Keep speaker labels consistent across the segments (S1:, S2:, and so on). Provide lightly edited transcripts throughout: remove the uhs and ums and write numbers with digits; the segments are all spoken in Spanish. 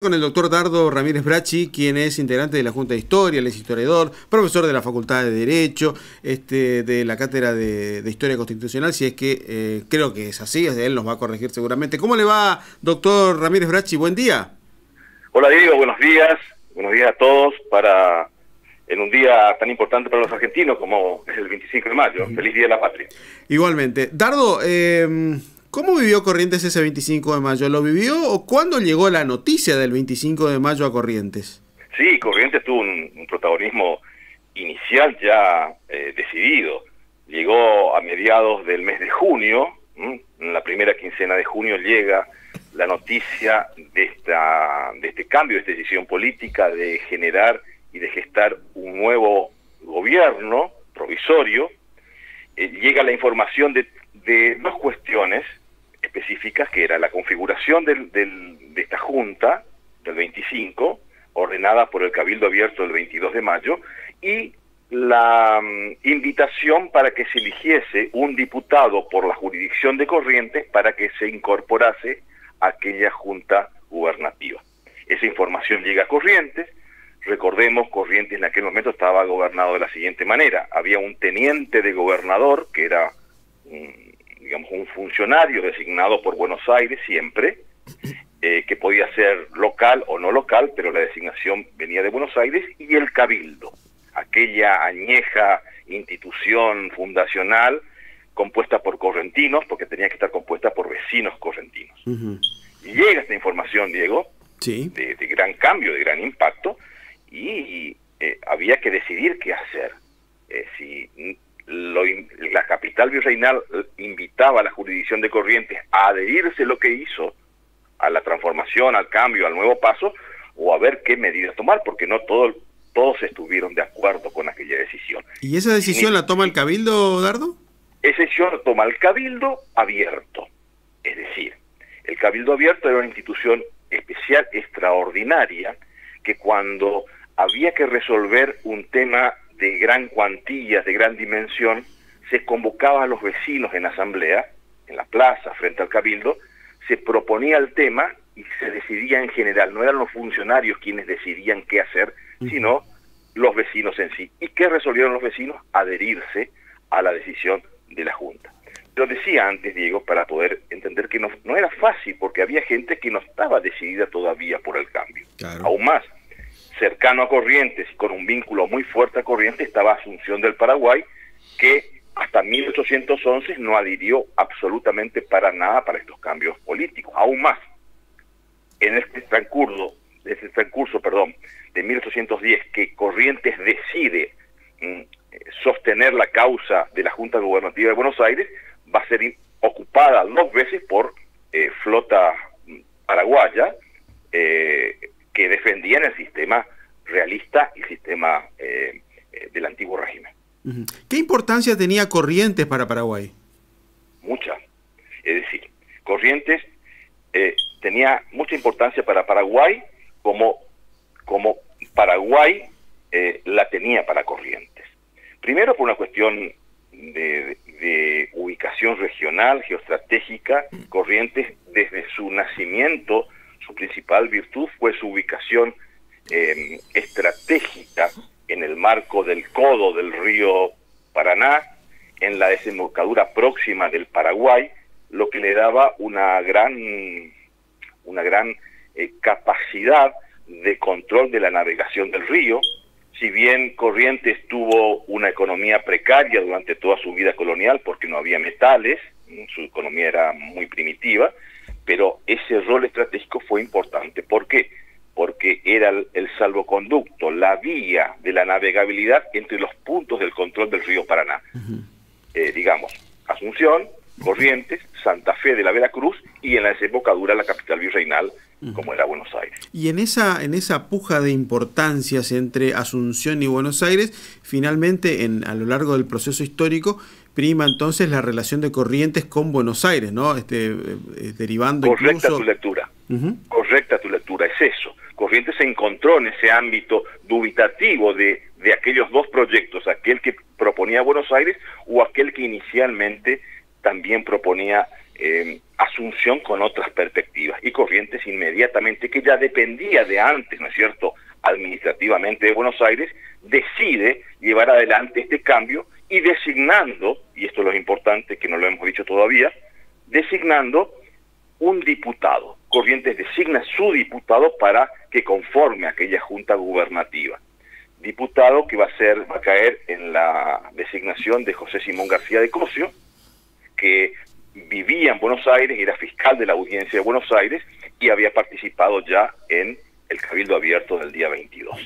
S1: Con el doctor Dardo Ramírez Bracci, quien es integrante de la Junta de Historia, él es historiador, profesor de la Facultad de Derecho, de la Cátedra de Historia Constitucional, si es que creo que es así, él nos va a corregir seguramente. ¿Cómo le va, doctor Ramírez Bracci? Buen día.
S2: Hola Diego, buenos días a todos en un día tan importante para los argentinos como es el 25 de mayo. Feliz Día de la Patria.
S1: Igualmente. Dardo, ¿cómo vivió Corrientes ese 25 de mayo? ¿Lo vivió o cuándo llegó la noticia del 25 de mayo a Corrientes?
S2: Sí, Corrientes tuvo un protagonismo inicial ya decidido. Llegó a mediados del mes de junio, en la primera quincena de junio llega la noticia de este cambio, de esta decisión política de generar y de gestar un nuevo gobierno provisorio. Llega la información de dos cuestiones específicas, que era la configuración de esta Junta del 25, ordenada por el Cabildo Abierto del 22 de mayo, y la invitación para que se eligiese un diputado por la jurisdicción de Corrientes para que se incorporase a aquella Junta gubernativa. Esa información llega a Corrientes. Recordemos, Corrientes en aquel momento estaba gobernado de la siguiente manera. Había un teniente de gobernador, que era un funcionario designado por Buenos Aires siempre, que podía ser local o no local, pero la designación venía de Buenos Aires, y el Cabildo, aquella añeja institución fundacional compuesta por correntinos, porque tenía que estar compuesta por vecinos correntinos. Y llega esta información, Diego,
S1: sí,
S2: de gran cambio, de gran impacto, y había que decidir qué hacer. Si la capital virreinal invitaba a la jurisdicción de Corrientes a adherirse lo que hizo a la transformación, al cambio, al nuevo paso, o a ver qué medidas tomar, porque no todos estuvieron de acuerdo con aquella decisión.
S1: ¿Y esa decisión la toma el Cabildo, Dardo?
S2: Esa decisión la toma el Cabildo Abierto. Es decir, el Cabildo Abierto era una institución especial, extraordinaria, que cuando había que resolver un tema de gran cuantía, de gran dimensión, se convocaba a los vecinos en asamblea, en la plaza, frente al Cabildo, se proponía el tema y se decidía en general. No eran los funcionarios quienes decidían qué hacer, sino los vecinos en sí. ¿Y qué resolvieron los vecinos? Adherirse a la decisión de la Junta. Lo decía antes, Diego, para poder entender que no era fácil, porque había gente que no estaba decidida todavía por el cambio.
S1: Claro.
S2: Aún más, cercano a Corrientes y con un vínculo muy fuerte a Corrientes estaba Asunción del Paraguay, que hasta 1811 no adhirió absolutamente para nada para estos cambios políticos. Aún más, en este transcurso de 1810, que Corrientes decide sostener la causa de la Junta Gubernativa de Buenos Aires, va a ser ocupada 2 veces por flota paraguaya, que defendían el sistema realista y el sistema del antiguo régimen.
S1: ¿Qué importancia tenía Corrientes para Paraguay?
S2: Mucha. Es decir, Corrientes tenía mucha importancia para Paraguay, como Paraguay la tenía para Corrientes. Primero por una cuestión de ubicación regional, geoestratégica. Corrientes, desde su nacimiento, su principal virtud fue su ubicación estratégica en el marco del codo del río Paraná, en la desembocadura próxima del Paraguay, lo que le daba una gran capacidad de control de la navegación del río. Si bien Corrientes tuvo una economía precaria durante toda su vida colonial, porque no había metales, su economía era muy primitiva, pero ese rol estratégico fue importante. ¿Por qué? Porque era el salvoconducto, la vía de la navegabilidad entre los puntos del control del río Paraná. Digamos, Asunción, Corrientes, Santa Fe de la Veracruz, y en la desembocadura la capital virreinal, como era Buenos Aires.
S1: Y en esa puja de importancias entre Asunción y Buenos Aires, finalmente a lo largo del proceso histórico prima entonces la relación de Corrientes con Buenos Aires, ¿no? Derivando
S2: Correcta
S1: incluso...
S2: tu lectura. Correcta tu lectura, es eso. Corrientes se encontró en ese ámbito dubitativo de aquellos dos proyectos, aquel que proponía Buenos Aires o aquel que inicialmente también proponía Asunción con otras perspectivas, y Corrientes inmediatamente, que ya dependía de antes, ¿no es cierto?, administrativamente de Buenos Aires, decide llevar adelante este cambio y designando, y esto es lo importante que no lo hemos dicho todavía, designando un diputado. Corrientes designa su diputado para que conforme aquella junta gubernativa. Diputado que va a caer en la designación de José Simón García de Cosio, que vivía en Buenos Aires, era fiscal de la Audiencia de Buenos Aires y había participado ya en el Cabildo Abierto del día 22.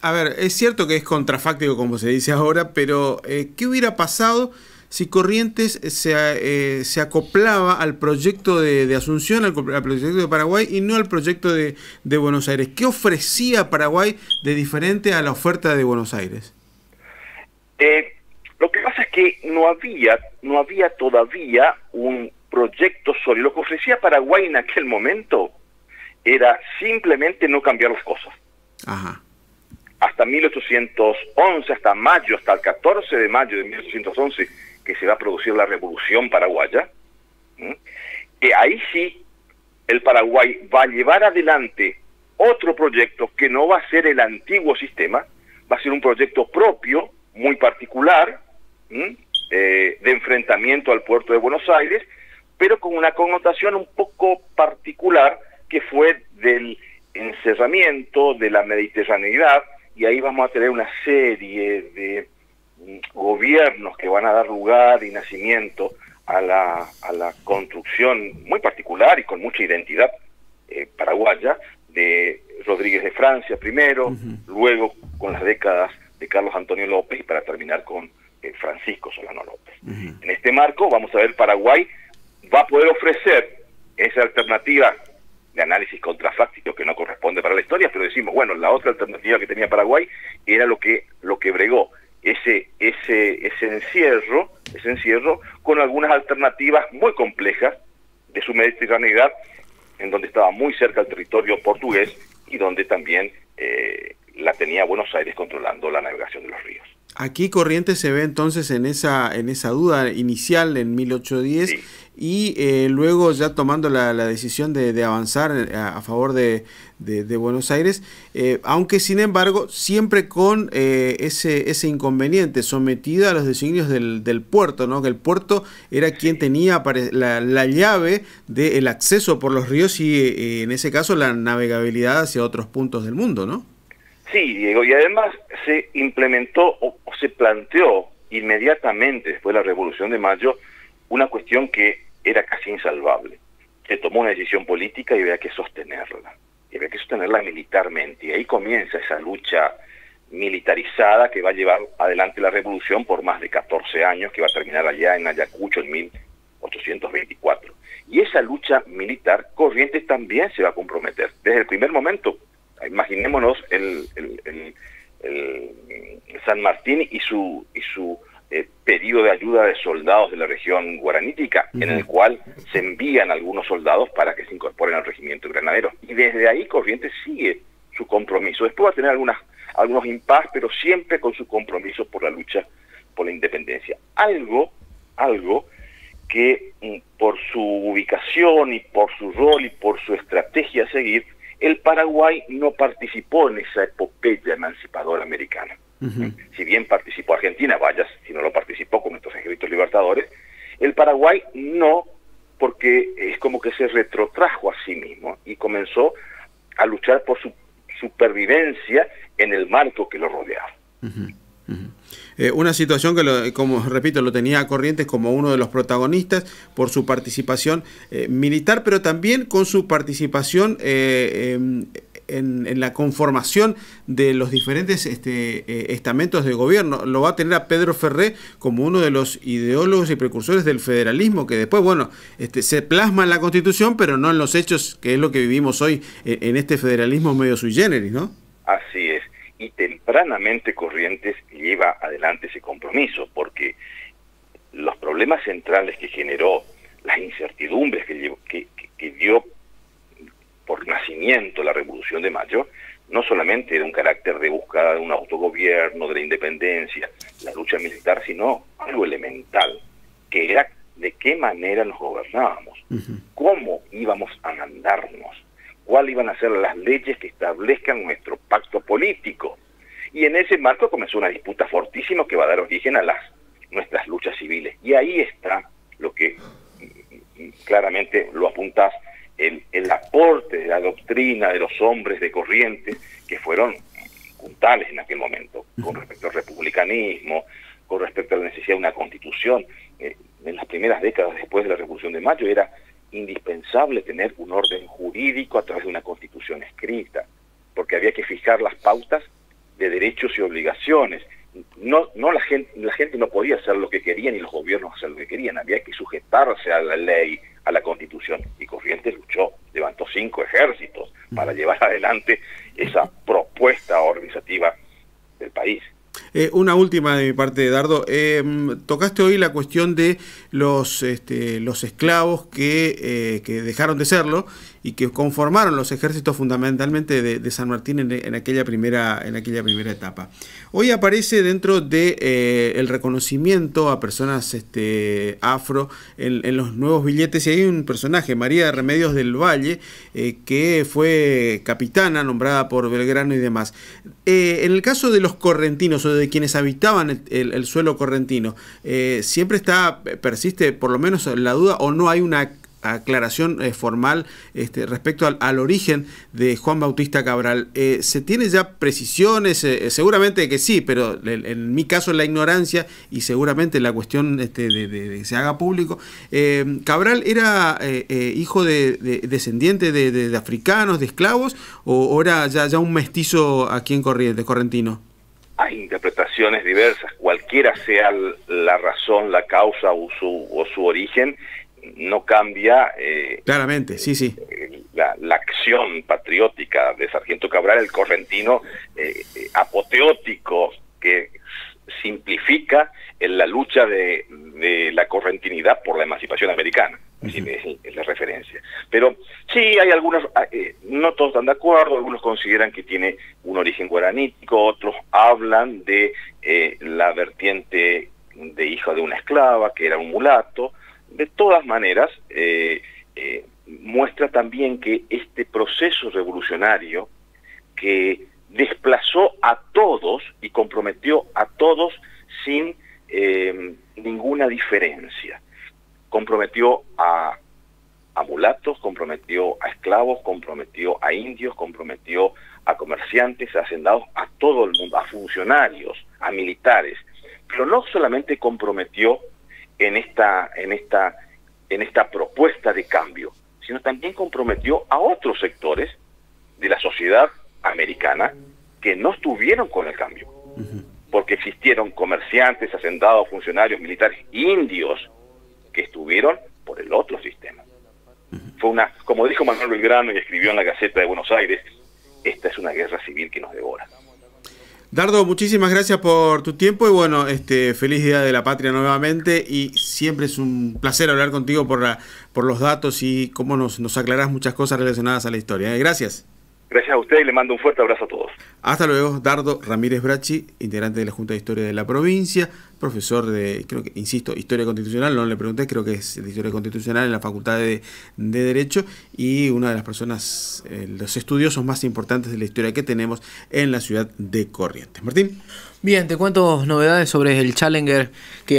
S1: A ver, es cierto que es contrafáctico como se dice ahora, pero ¿qué hubiera pasado si Corrientes se acoplaba al proyecto de Asunción, al proyecto de Paraguay y no al proyecto de Buenos Aires? ¿Qué ofrecía Paraguay de diferente a la oferta de Buenos Aires?
S2: Lo que pasa es que no había todavía un proyecto sólido. Lo que ofrecía Paraguay en aquel momento era simplemente no cambiar las cosas.
S1: Ajá.
S2: Hasta 1811, hasta el 14 de mayo de 1811, que se va a producir la Revolución Paraguaya, que ahí sí el Paraguay va a llevar adelante otro proyecto que no va a ser el antiguo sistema, va a ser un proyecto propio, muy particular, de enfrentamiento al puerto de Buenos Aires, pero con una connotación un poco particular que fue del encerramiento, de la mediterraneidad, y ahí vamos a tener una serie de gobiernos que van a dar lugar y nacimiento a la construcción muy particular y con mucha identidad paraguaya, de Rodríguez de Francia primero, luego con las décadas de Carlos Antonio López y para terminar con Francisco Solano López. En este marco vamos a ver, Paraguay va a poder ofrecer esa alternativa de análisis contrafáctico que no corresponde para la historia, pero decimos, bueno, la otra alternativa que tenía Paraguay era lo que bregó ese encierro con algunas alternativas muy complejas de su mediterraneidad, en donde estaba muy cerca el territorio portugués y donde también la tenía Buenos Aires controlando la navegación de los ríos.
S1: Aquí Corrientes se ve entonces en esa duda inicial en 1810, sí. Y luego ya tomando la decisión de avanzar a favor de Buenos Aires, aunque sin embargo siempre con ese inconveniente, sometida a los designios del puerto, ¿no? Que el puerto era quien tenía la llave del acceso por los ríos y en ese caso la navegabilidad hacia otros puntos del mundo, ¿no?
S2: Sí, Diego, y además se implementó o se planteó inmediatamente después de la Revolución de Mayo una cuestión que era casi insalvable. Se tomó una decisión política y había que sostenerla. Y había que sostenerla militarmente. Y ahí comienza esa lucha militarizada que va a llevar adelante la revolución por más de 14 años, que va a terminar allá en Ayacucho en 1824. Y esa lucha militar, Corrientes también se va a comprometer. Desde el primer momento, imaginémonos el San Martín y su pedido de ayuda de soldados de la región guaranítica, en el cual se envían algunos soldados para que se incorporen al regimiento de granaderos. Y desde ahí Corrientes sigue su compromiso. Después va a tener algunos impas, pero siempre con su compromiso por la lucha por la independencia. Algo que por su ubicación y por su rol y por su estrategia a seguir, el Paraguay no participó en esa epopeya emancipadora americana. Si bien participó Argentina, vaya, si no lo participó con nuestros ejércitos libertadores, el Paraguay no, porque es como que se retrotrajo a sí mismo y comenzó a luchar por su supervivencia en el marco que lo rodeaba.
S1: Una situación que, como repito, lo tenía Corrientes como uno de los protagonistas por su participación militar, pero también con su participación en la conformación de los diferentes estamentos de gobierno. Lo va a tener a Pedro Ferré como uno de los ideólogos y precursores del federalismo, que después, bueno, se plasma en la Constitución, pero no en los hechos, que es lo que vivimos hoy en este federalismo medio sui generis, ¿no?
S2: Así es. Y tempranamente Corrientes lleva adelante ese compromiso, porque los problemas centrales que generó, las incertidumbres que dio por nacimiento la Revolución de Mayo, no solamente era un carácter de búsqueda de un autogobierno, de la independencia, la lucha militar, sino algo elemental, que era de qué manera nos gobernábamos, cómo íbamos a mandarnos, cuáles iban a ser las leyes que establezcan nuestro pacto político. Y en ese marco comenzó una disputa fortísima que va a dar origen a nuestras luchas civiles. Y ahí está lo que claramente lo apuntás, el aporte de la doctrina de los hombres de Corrientes, que fueron puntales en aquel momento, con respecto al republicanismo, con respecto a la necesidad de una constitución. En las primeras décadas después de la Revolución de Mayo era indispensable tener un orden jurídico a través de una constitución escrita, porque había que fijar las pautas de derechos y obligaciones. No la gente no podía hacer lo que querían y los gobiernos hacer lo que querían, había que sujetarse a la ley, a la constitución, y Corrientes luchó, levantó 5 ejércitos para llevar adelante esa propuesta organizativa del país.
S1: Una última de mi parte, Dardo. Tocaste hoy la cuestión de los esclavos que dejaron de serlo y que conformaron los ejércitos fundamentalmente de San Martín en aquella primera etapa. Hoy aparece dentro de el reconocimiento a personas afro en los nuevos billetes, y hay un personaje, María de Remedios del Valle, que fue capitana nombrada por Belgrano y demás. En el caso de los correntinos o de quienes habitaban el suelo correntino, siempre persiste por lo menos la duda, o no hay una aclaración formal respecto al origen de Juan Bautista Cabral. ¿Se tiene ya precisiones? Seguramente que sí, pero en mi caso la ignorancia y seguramente la cuestión de que se haga público. ¿Cabral era hijo descendiente de africanos, de esclavos, o era ya un mestizo aquí en Corrientes, correntino?
S2: Hay interpretaciones diversas, cualquiera sea la razón, la causa o su origen, no cambia
S1: claramente, sí.
S2: La acción patriótica de Sargento Cabral, el correntino apoteótico que simplifica en la lucha de la correntinidad por la emancipación americana. Es la referencia. Pero sí, hay algunos, no todos están de acuerdo, algunos consideran que tiene un origen guaranítico, otros hablan de la vertiente de hijo de una esclava, que era un mulato. De todas maneras, muestra también que este proceso revolucionario que desplazó a todos y comprometió a todos sin ninguna diferencia. Comprometió a mulatos, comprometió a esclavos, comprometió a indios, comprometió a comerciantes, a hacendados, a todo el mundo, a funcionarios, a militares. Pero no solamente comprometió en esta propuesta de cambio, sino también comprometió a otros sectores de la sociedad americana que no estuvieron con el cambio, porque existieron comerciantes, hacendados, funcionarios, militares, indios, que estuvieron por el otro sistema. Fue como dijo Manuel Belgrano y escribió en la Gaceta de Buenos Aires, esta es una guerra civil que nos devora.
S1: Dardo, muchísimas gracias por tu tiempo y bueno, feliz Día de la Patria nuevamente, y siempre es un placer hablar contigo por los datos y cómo nos aclarás muchas cosas relacionadas a la historia. Gracias.
S2: Gracias a usted y le mando un fuerte abrazo a todos.
S1: Hasta luego. Dardo Ramírez Bracci, integrante de la Junta de Historia de la provincia, profesor de, creo que, insisto, Historia Constitucional, no le pregunté, creo que es de Historia Constitucional en la Facultad de Derecho, y una de las personas, los estudiosos más importantes de la historia que tenemos en la ciudad de Corrientes. Martín.
S3: Bien, te cuento novedades sobre el Challenger que